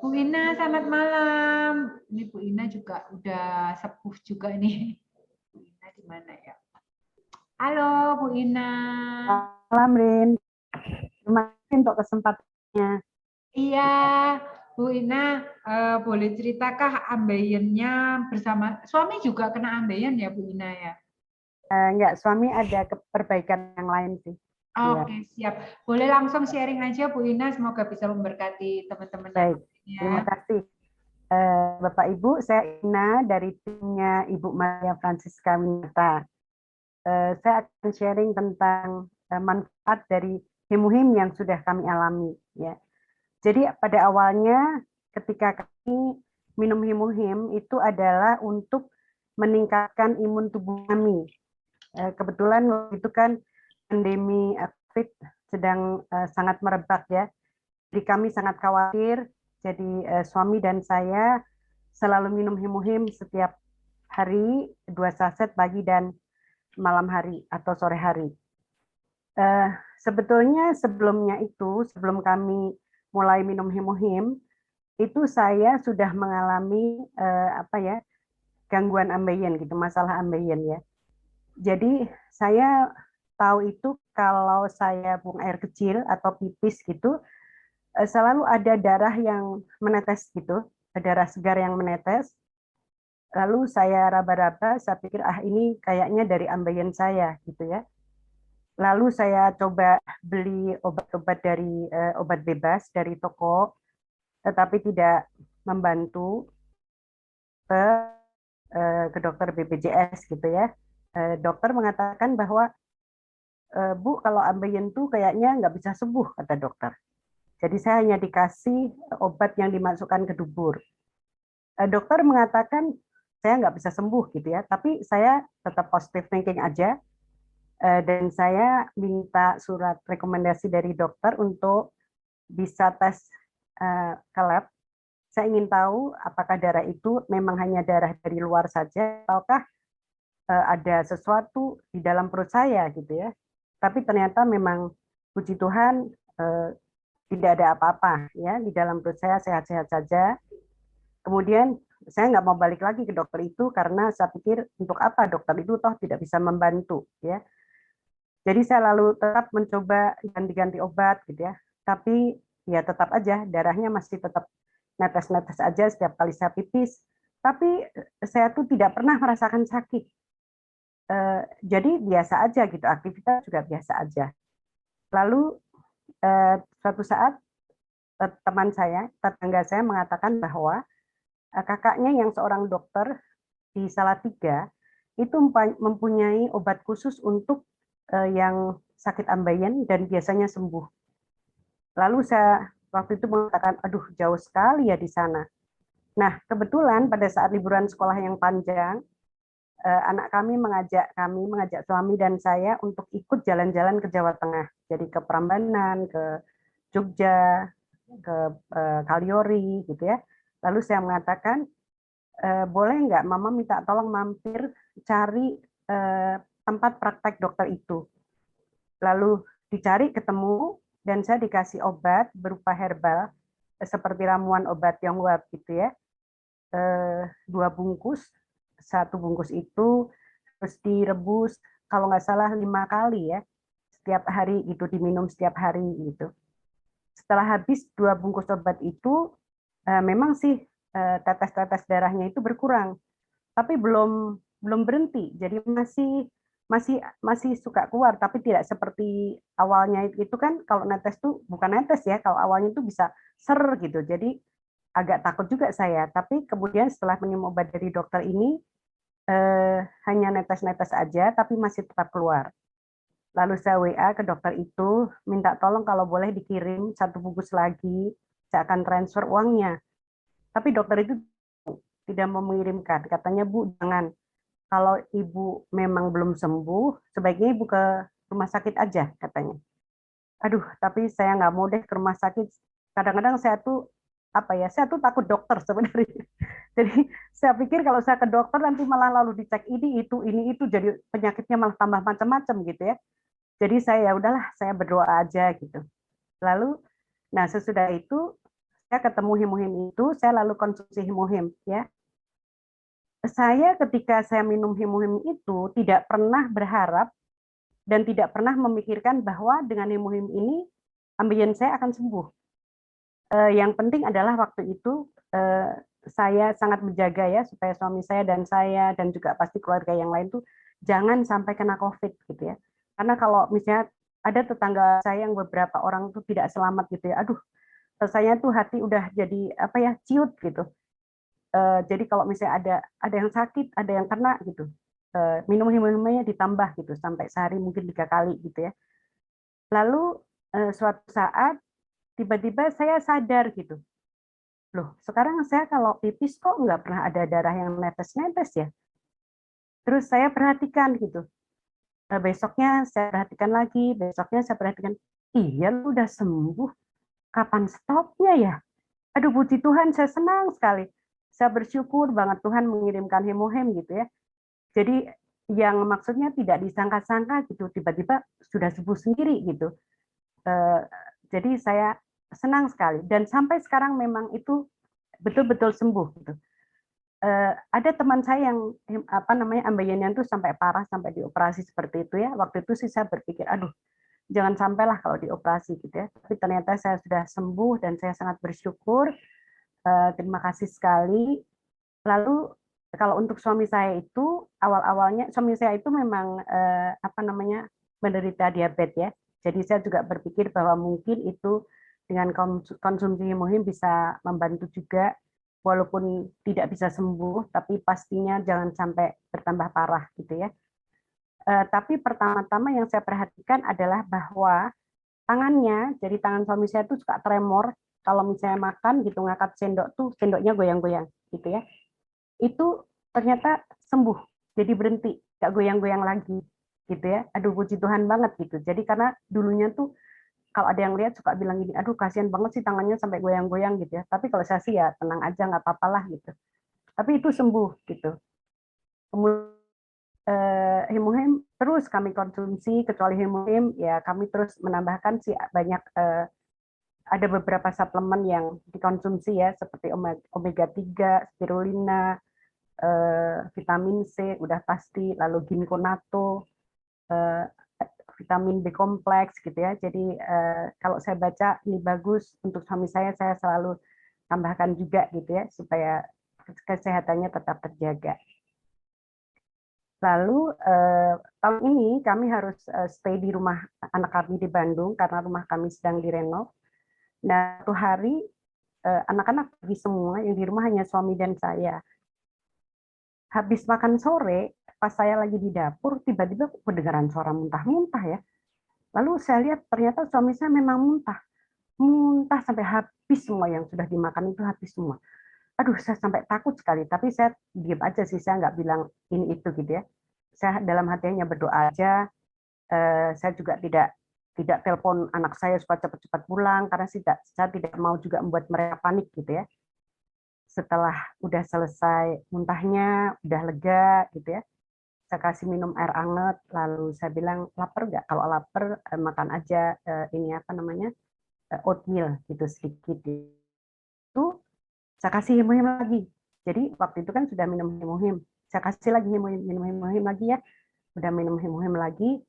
Bu Ina, selamat malam. Ini Bu Ina juga udah sepuh juga nih. Bu Ina di mana ya? Halo, Bu Ina. Malam, Rin. Terima kasih untuk kesempatannya. Iya, Bu Ina, boleh ceritakan ambeien-nya bersama suami juga kena ambeien ya, Bu Ina ya? Enggak, suami ada perbaikan yang lain sih. Iya, Oke, siap. Boleh langsung sharing aja, Bu Ina. Semoga bisa memberkati teman-teman yang baik. lainnya. Terima kasih. Bapak Ibu, saya Ina dari timnya Ibu Maria Francisca Winata. Saya akan sharing tentang manfaat dari himuhim yang sudah kami alami. Ya. Jadi pada awalnya ketika kami minum himuhim itu adalah untuk meningkatkan imun tubuh kami. Kebetulan waktu itu kan pandemi COVID sedang sangat merebak ya. Jadi kami sangat khawatir. Jadi suami dan saya selalu minum himuhim setiap hari 2 saset pagi dan malam hari atau sore hari. Sebetulnya sebelumnya itu, sebelum kami mulai minum himuhim, itu saya sudah mengalami gangguan ambeien gitu, masalah ambeien ya. Jadi saya tahu itu kalau saya buang air kecil atau pipis gitu, selalu ada darah yang menetes gitu, darah segar yang menetes. Lalu saya raba-raba, saya pikir ini kayaknya dari ambeien saya gitu ya. Lalu saya coba beli obat-obat dari obat bebas dari toko, tetapi tidak membantu ke dokter BPJS gitu ya. Dokter mengatakan bahwa Bu, kalau ambeien tuh kayaknya nggak bisa sembuh, kata dokter. Jadi saya hanya dikasih obat yang dimasukkan ke dubur. Dokter mengatakan saya nggak bisa sembuh gitu ya, tapi saya tetap positive thinking aja, dan saya minta surat rekomendasi dari dokter untuk bisa tes ke lab. Saya ingin tahu apakah darah itu memang hanya darah dari luar saja, ataukah ada sesuatu di dalam perut saya gitu ya. Tapi ternyata memang puji Tuhan tidak ada apa-apa ya di dalam perut saya, sehat-sehat saja. Kemudian saya nggak mau balik lagi ke dokter itu karena saya pikir untuk apa dokter itu toh tidak bisa membantu ya. Jadi saya lalu tetap mencoba ganti-ganti obat gitu ya. Tapi ya tetap aja darahnya masih tetap netes-netes aja setiap kali saya pipis. Tapi saya tuh tidak pernah merasakan sakit. Jadi biasa aja gitu, aktivitas juga biasa aja. Lalu suatu saat teman saya, tetangga saya mengatakan bahwa kakaknya yang seorang dokter di Salatiga itu mempunyai obat khusus untuk yang sakit ambeien dan biasanya sembuh. Lalu saya waktu itu mengatakan, aduh jauh sekali ya di sana. Nah, kebetulan pada saat liburan sekolah yang panjang, anak kami mengajak suami dan saya untuk ikut jalan-jalan ke Jawa Tengah. Jadi ke Prambanan, ke Jogja, ke Kaliori gitu ya. Lalu saya mengatakan, boleh nggak Mama minta tolong mampir cari tempat praktek dokter itu. Lalu dicari ketemu dan saya dikasih obat berupa herbal seperti ramuan obat Tionghoa gitu ya. 2 bungkus, 1 bungkus itu terus direbus kalau nggak salah 5 kali ya setiap hari itu diminum setiap hari gitu. Setelah habis 2 bungkus obat itu memang sih tetes-tetes darahnya itu berkurang, tapi belum berhenti. Jadi masih masih masih suka keluar, tapi tidak seperti awalnya itu kan kalau netes tuh bukan netes ya, kalau awalnya itu bisa ser gitu. Jadi agak takut juga saya. Tapi kemudian setelah minum obat dari dokter ini hanya netes-netes aja, tapi masih tetap keluar. Lalu saya WA ke dokter itu, minta tolong kalau boleh dikirim 1 bungkus lagi, saya akan transfer uangnya. Tapi dokter itu tidak mau mengirimkan. Katanya, Bu, jangan. Kalau Ibu memang belum sembuh, sebaiknya Ibu ke rumah sakit aja, katanya. Aduh, tapi saya nggak mau deh ke rumah sakit. Kadang-kadang saya tuh, saya tuh takut dokter sebenarnya. Jadi saya pikir kalau saya ke dokter nanti malah lalu dicek ini, itu, jadi penyakitnya malah tambah macam-macam gitu ya. Jadi saya ya udahlah, saya berdoa aja gitu. Lalu, nah sesudah itu saya ketemu hemohim itu, saya lalu konsumsi hemohim, ya. Saya ketika saya minum hemohim itu tidak pernah berharap dan tidak pernah memikirkan bahwa dengan hemohim ini ambeien saya akan sembuh. Yang penting adalah waktu itu saya sangat menjaga ya supaya suami saya dan juga pasti keluarga yang lain tuh jangan sampai kena COVID gitu ya. Karena kalau misalnya ada tetangga saya yang beberapa orang tuh tidak selamat gitu ya, aduh, rasanya tuh hati udah jadi apa ya, ciut gitu. Jadi kalau misalnya ada yang sakit, ada yang kena gitu, minum hemohimnya ditambah gitu sampai sehari mungkin 3 kali gitu ya. Lalu suatu saat tiba-tiba saya sadar gitu, loh sekarang saya kalau pipis kok nggak pernah ada darah yang netes-netes ya. Terus saya perhatikan gitu, besoknya saya perhatikan lagi, besoknya saya perhatikan, iya lu udah sembuh, kapan stopnya ya? Aduh puji Tuhan, saya senang sekali. Saya bersyukur banget Tuhan mengirimkan hemohem gitu ya. Jadi yang maksudnya tidak disangka-sangka gitu, tiba-tiba sudah sembuh sendiri gitu. Jadi saya senang sekali dan sampai sekarang memang itu betul-betul sembuh gitu. Ada teman saya yang apa namanya ambeiennya itu sampai parah sampai dioperasi seperti itu ya. Waktu itu sih saya berpikir, aduh jangan sampailah kalau dioperasi gitu ya. Tapi ternyata saya sudah sembuh dan saya sangat bersyukur. Terima kasih sekali. Lalu kalau untuk suami saya itu awal-awalnya suami saya itu memang apa namanya menderita diabetes ya. Jadi saya juga berpikir bahwa mungkin itu dengan konsumsi hemohim bisa membantu juga walaupun tidak bisa sembuh tapi pastinya jangan sampai bertambah parah gitu ya. Tapi pertama-tama yang saya perhatikan adalah bahwa tangannya, jadi tangan suami saya itu suka tremor kalau misalnya makan gitu ngangkat sendok tuh sendoknya goyang-goyang gitu ya. Itu ternyata sembuh, jadi berhenti, nggak goyang-goyang lagi gitu ya. Aduh puji Tuhan banget gitu. Jadi karena dulunya tuh kalau ada yang lihat suka bilang gini, aduh kasihan banget sih tangannya sampai goyang-goyang gitu ya. Tapi kalau saya sih ya tenang aja nggak apa-apalah gitu. Tapi itu sembuh gitu. Kemudian hemohim terus kami konsumsi, kecuali hemohim ya kami terus menambahkan sih banyak ada beberapa suplemen yang dikonsumsi ya seperti omega 3, spirulina, vitamin C udah pasti, lalu ginkgonato, vitamin B kompleks gitu ya. Jadi kalau saya baca ini bagus untuk suami saya selalu tambahkan juga gitu ya supaya kesehatannya tetap terjaga. Lalu tahun ini kami harus stay di rumah anak kami di Bandung karena rumah kami sedang direnov. Nah, satu hari anak-anak pergi semua, yang di rumah hanya suami dan saya. Habis makan sore, pas saya lagi di dapur, tiba-tiba kedengaran suara muntah-muntah ya. Lalu saya lihat ternyata suami saya memang muntah. Muntah sampai habis semua yang sudah dimakan itu habis semua. Aduh, saya sampai takut sekali. Tapi saya diam aja sih, saya nggak bilang ini itu gitu ya. Saya dalam hatinya berdoa aja. Saya juga tidak telepon anak saya supaya cepat-cepat pulang karena saya tidak mau juga membuat mereka panik gitu ya. Setelah udah selesai muntahnya, udah lega gitu ya, saya kasih minum air hangat, lalu saya bilang lapar nggak? Kalau lapar makan aja ini apa namanya oatmeal gitu sedikit. Itu saya kasih hemohim lagi. Jadi waktu itu kan sudah minum hemohim, saya kasih lagi minum hemohim lagi ya, udah minum hemohim lagi.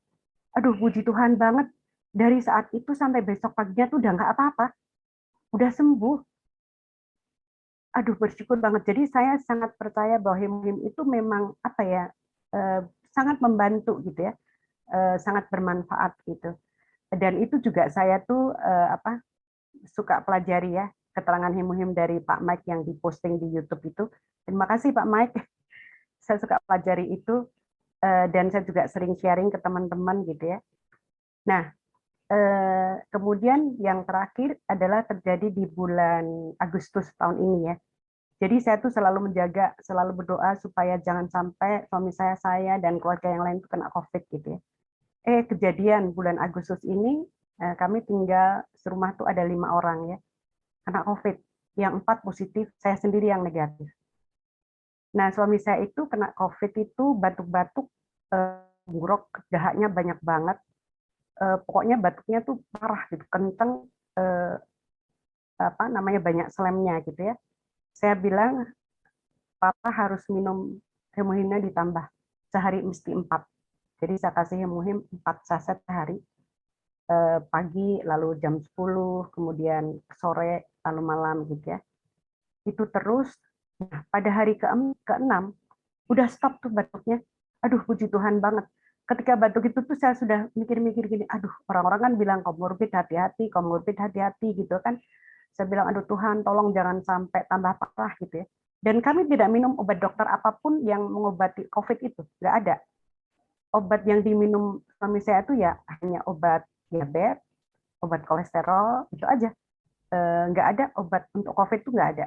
Aduh puji Tuhan banget. Dari saat itu sampai besok paginya tuh udah nggak apa-apa, udah sembuh. Aduh bersyukur banget. Jadi saya sangat percaya bahwa hemohim itu memang apa ya sangat membantu gitu ya, sangat bermanfaat gitu. Dan itu juga saya tuh apa suka pelajari ya keterangan hemohim dari Pak Mike yang diposting di YouTube itu. Terima kasih Pak Mike. Saya suka pelajari itu dan saya juga sering sharing ke teman-teman gitu ya. Nah, kemudian yang terakhir adalah terjadi di bulan Agustus tahun ini ya. Jadi saya tuh selalu menjaga, selalu berdoa supaya jangan sampai suami saya dan keluarga yang lain tuh kena COVID gitu ya. Kejadian bulan Agustus ini kami tinggal serumah tuh ada 5 orang ya kena COVID, yang 4 positif, saya sendiri yang negatif. Nah suami saya itu kena COVID itu batuk-batuk, buruk, dahaknya banyak banget. Pokoknya batuknya tuh parah gitu, kenceng, apa namanya banyak selemnya gitu ya. Saya bilang papa harus minum hemohimnya ditambah sehari mesti 4. Jadi saya kasih hemohim 4 saset sehari, pagi lalu jam 10, kemudian sore lalu malam gitu ya. Itu terus. Nah, pada hari ke-6 udah stop tuh batuknya. Aduh, puji Tuhan banget. Ketika batuk itu tuh saya sudah mikir-mikir gini, aduh, orang-orang kan bilang komorbid hati-hati gitu kan. Saya bilang, aduh Tuhan, tolong jangan sampai tambah parah gitu ya. Dan kami tidak minum obat dokter apapun yang mengobati COVID itu, nggak ada. Obat yang diminum suami saya itu ya hanya obat diabetes, obat kolesterol, itu aja. Nggak ada obat untuk COVID itu nggak ada.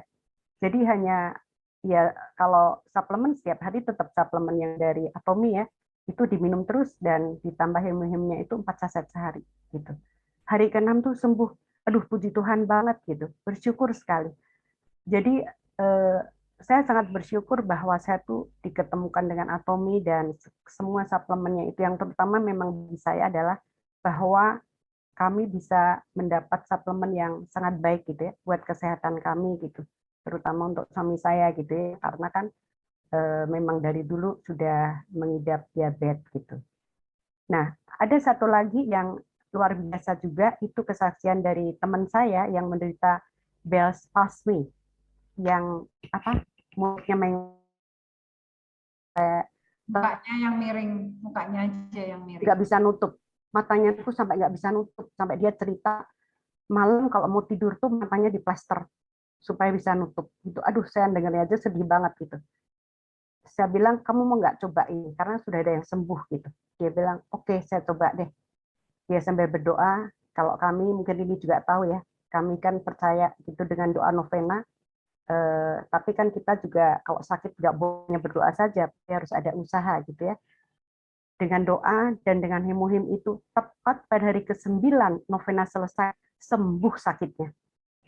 Jadi hanya ya kalau suplemen setiap hari tetap suplemen yang dari Atomi ya, itu diminum terus dan ditambah hemohimnya itu 4 saset sehari gitu. Hari ke-6 tuh sembuh. Aduh puji Tuhan banget gitu. Bersyukur sekali. Jadi saya sangat bersyukur bahwa saya tuh diketemukan dengan Atomi dan semua suplemennya itu yang terutama memang bagi saya adalah bahwa kami bisa mendapat suplemen yang sangat baik gitu ya buat kesehatan kami gitu, terutama untuk suami saya gitu ya, karena kan memang dari dulu sudah mengidap diabetes gitu. Nah, ada satu lagi yang luar biasa juga, itu kesaksian dari teman saya yang menderita Bell's palsy, yang apa mulutnya mukanya yang miring, mukanya aja yang miring. Nggak bisa nutup, matanya tuh sampai nggak bisa nutup, sampai dia cerita malam kalau mau tidur tuh matanya diplaster supaya bisa nutup. Itu, aduh saya dengarnya aja sedih banget gitu. Saya bilang kamu mau nggak coba ini karena sudah ada yang sembuh gitu. Dia bilang oke, saya coba deh. Dia sambil berdoa. Kalau kami mungkin ini juga tahu ya, kami kan percaya gitu dengan doa novena. Tapi kan kita juga kalau sakit nggak boleh berdoa saja, harus ada usaha gitu ya. Dengan doa dan dengan hemohim itu tepat pada hari ke-9 novena selesai, sembuh sakitnya.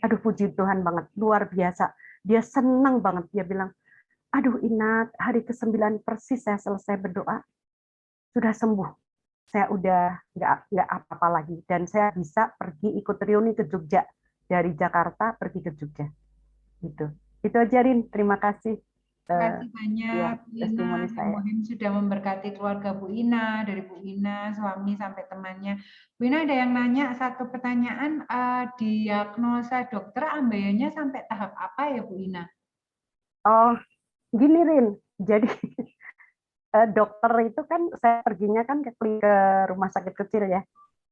Aduh puji Tuhan banget, luar biasa. Dia senang banget, dia bilang, aduh Inat, hari ke-9 persis saya selesai berdoa, sudah sembuh. Saya udah nggak apa-apa lagi. Dan saya bisa pergi ikut reuni ke Jogja. Dari Jakarta pergi ke Jogja. Itu aja Rin, terima kasih. Terima kasih banyak Ya, Bu Ina. Hemohim sudah memberkati keluarga Bu Ina, dari Bu Ina, suami sampai temannya. Bu Ina ada yang nanya satu pertanyaan, diagnosa dokter ambeien sampai tahap apa ya Bu Ina? Oh, gini Rin, jadi dokter itu kan saya perginya kan ke rumah sakit kecil ya,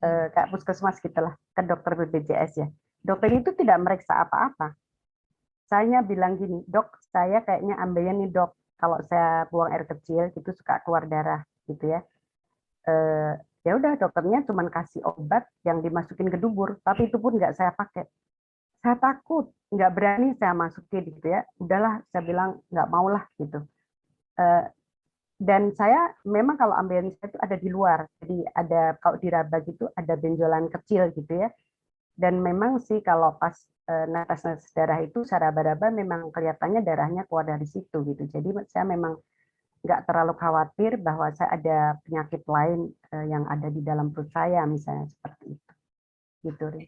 kayak puskesmas gitulah, ke dokter BPJS ya. Dokter itu tidak meriksa apa-apa. Saya bilang gini, dok, saya kayaknya ambeien nih dok, kalau saya buang air kecil gitu suka keluar darah gitu ya. Ya udah dokternya cuma kasih obat yang dimasukin ke dubur, tapi itu pun nggak saya pakai. Saya takut, nggak berani saya masukin gitu ya. Udahlah, saya bilang nggak maulah gitu. Dan saya memang kalau ambeien saya itu ada di luar, jadi ada kalau diraba gitu ada benjolan kecil gitu ya. Dan memang sih kalau pas netes darah itu saya raba-raba memang kelihatannya darahnya keluar dari situ gitu. Jadi saya memang nggak terlalu khawatir bahwa saya ada penyakit lain yang ada di dalam perut saya misalnya seperti itu. Gitu, Rin.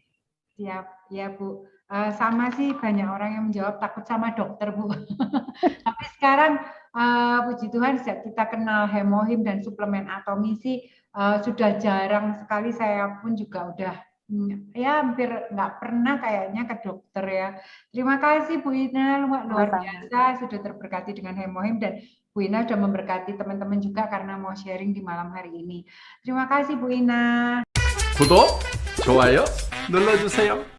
Siap, ya Bu. Sama sih banyak orang yang menjawab takut sama dokter Bu. Tapi sekarang puji Tuhan kita kenal hemohim dan suplemen Atomi sih sudah jarang sekali, saya pun juga udah ya hampir nggak pernah kayaknya ke dokter ya. Terima kasih Bu Ina, luar biasa sudah terberkati dengan hemohim, dan Bu Ina sudah memberkati teman-teman juga karena mau sharing di malam hari ini. Terima kasih Bu Ina. 구독, 좋아요 눌러주세요.